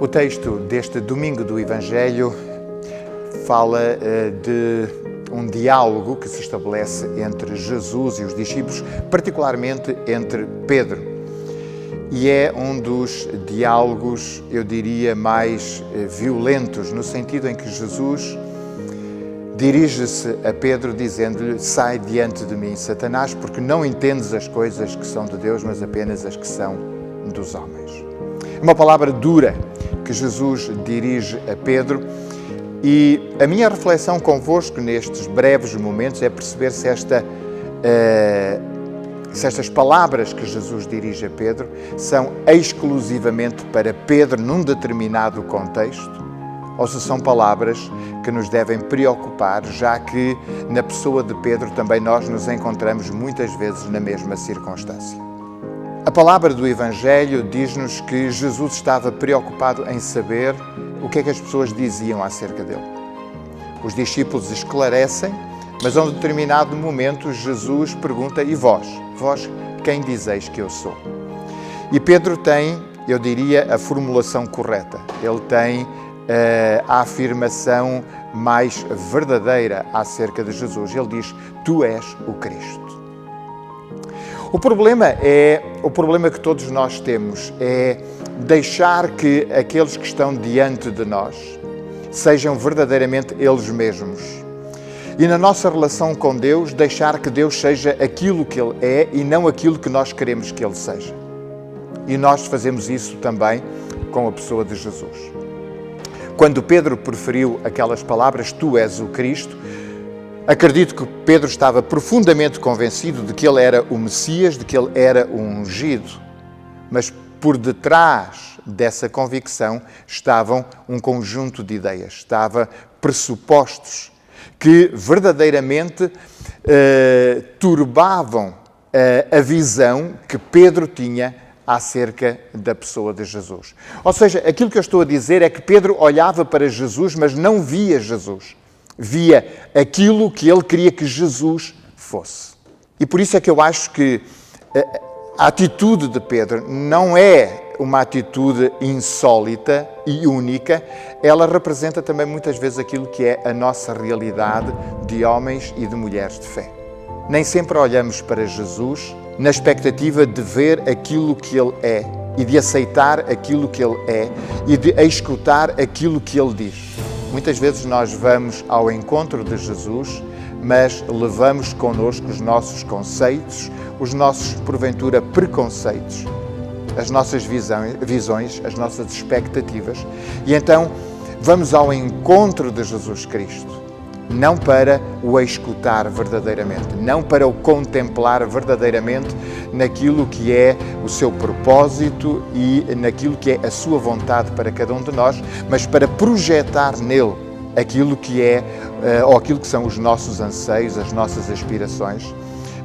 O texto deste domingo do Evangelho fala de um diálogo que se estabelece entre Jesus e os discípulos, particularmente entre Pedro. E é um dos diálogos, eu diria, mais violentos, no sentido em que Jesus dirige-se a Pedro dizendo-lhe: sai diante de mim, Satanás, porque não entendes as coisas que são de Deus, mas apenas as que são dos homens. É uma palavra dura que Jesus dirige a Pedro, e a minha reflexão convosco nestes breves momentos é perceber se estas palavras que Jesus dirige a Pedro são exclusivamente para Pedro num determinado contexto, ou se são palavras que nos devem preocupar, já que na pessoa de Pedro também nós nos encontramos muitas vezes na mesma circunstância. A palavra do Evangelho diz-nos que Jesus estava preocupado em saber o que é que as pessoas diziam acerca dele. Os discípulos esclarecem, mas a um determinado momento Jesus pergunta: e vós? Vós quem dizeis que eu sou? E Pedro tem, eu diria, a formulação correta. Ele tem a afirmação mais verdadeira acerca de Jesus. Ele diz: tu és o Cristo. O problema que todos nós temos é deixar que aqueles que estão diante de nós sejam verdadeiramente eles mesmos. E na nossa relação com Deus, deixar que Deus seja aquilo que Ele é e não aquilo que nós queremos que Ele seja. E nós fazemos isso também com a pessoa de Jesus. Quando Pedro proferiu aquelas palavras, tu és o Cristo, acredito que Pedro estava profundamente convencido de que ele era o Messias, de que ele era o ungido. Mas por detrás dessa convicção estavam um conjunto de ideias, estava pressupostos que verdadeiramente turbavam a visão que Pedro tinha acerca da pessoa de Jesus. Ou seja, aquilo que eu estou a dizer é que Pedro olhava para Jesus, mas não via Jesus. Via aquilo que ele queria que Jesus fosse. E por isso é que eu acho que a atitude de Pedro não é uma atitude insólita e única, ela representa também muitas vezes aquilo que é a nossa realidade de homens e de mulheres de fé. Nem sempre olhamos para Jesus na expectativa de ver aquilo que Ele é e de aceitar aquilo que Ele é e de escutar aquilo que Ele diz. Muitas vezes nós vamos ao encontro de Jesus, mas levamos connosco os nossos conceitos, os nossos, porventura, preconceitos, as nossas visões, as nossas expectativas, e então vamos ao encontro de Jesus Cristo, não para o escutar verdadeiramente, não para o contemplar verdadeiramente naquilo que é o seu propósito e naquilo que é a sua vontade para cada um de nós, mas para projetar nele aquilo que é, ou aquilo que são os nossos anseios, as nossas aspirações,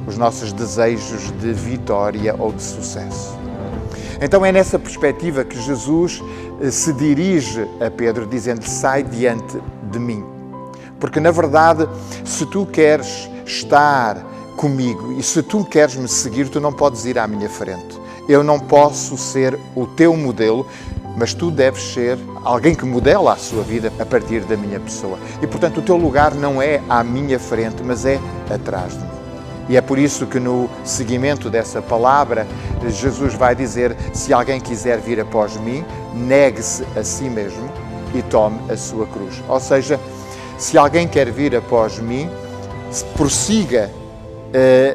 os nossos desejos de vitória ou de sucesso. Então é nessa perspectiva que Jesus se dirige a Pedro dizendo: sai diante de mim. Porque, na verdade, se tu queres estar comigo e se tu queres me seguir, tu não podes ir à minha frente. Eu não posso ser o teu modelo, mas tu deves ser alguém que modela a sua vida a partir da minha pessoa. E, portanto, o teu lugar não é à minha frente, mas é atrás de mim. E é por isso que no seguimento dessa palavra, Jesus vai dizer: se alguém quiser vir após mim, negue-se a si mesmo e tome a sua cruz. Ou seja, se alguém quer vir após mim, prossiga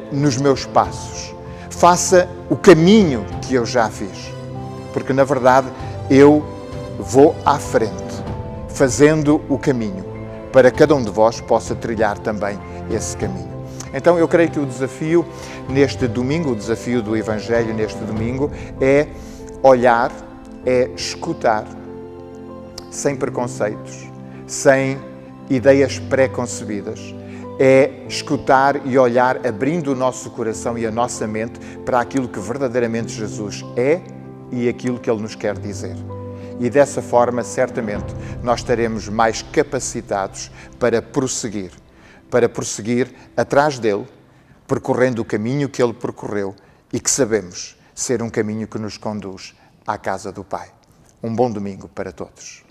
nos meus passos, faça o caminho que eu já fiz, porque na verdade eu vou à frente, fazendo o caminho, para cada um de vós possa trilhar também esse caminho. Então eu creio que o desafio neste domingo, o desafio do Evangelho neste domingo é olhar, é escutar, sem preconceitos, sem ideias pré-concebidas, é escutar e olhar abrindo o nosso coração e a nossa mente para aquilo que verdadeiramente Jesus é e aquilo que Ele nos quer dizer. E dessa forma, certamente, nós estaremos mais capacitados para prosseguir atrás dele, percorrendo o caminho que ele percorreu e que sabemos ser um caminho que nos conduz à casa do Pai. Um bom domingo para todos.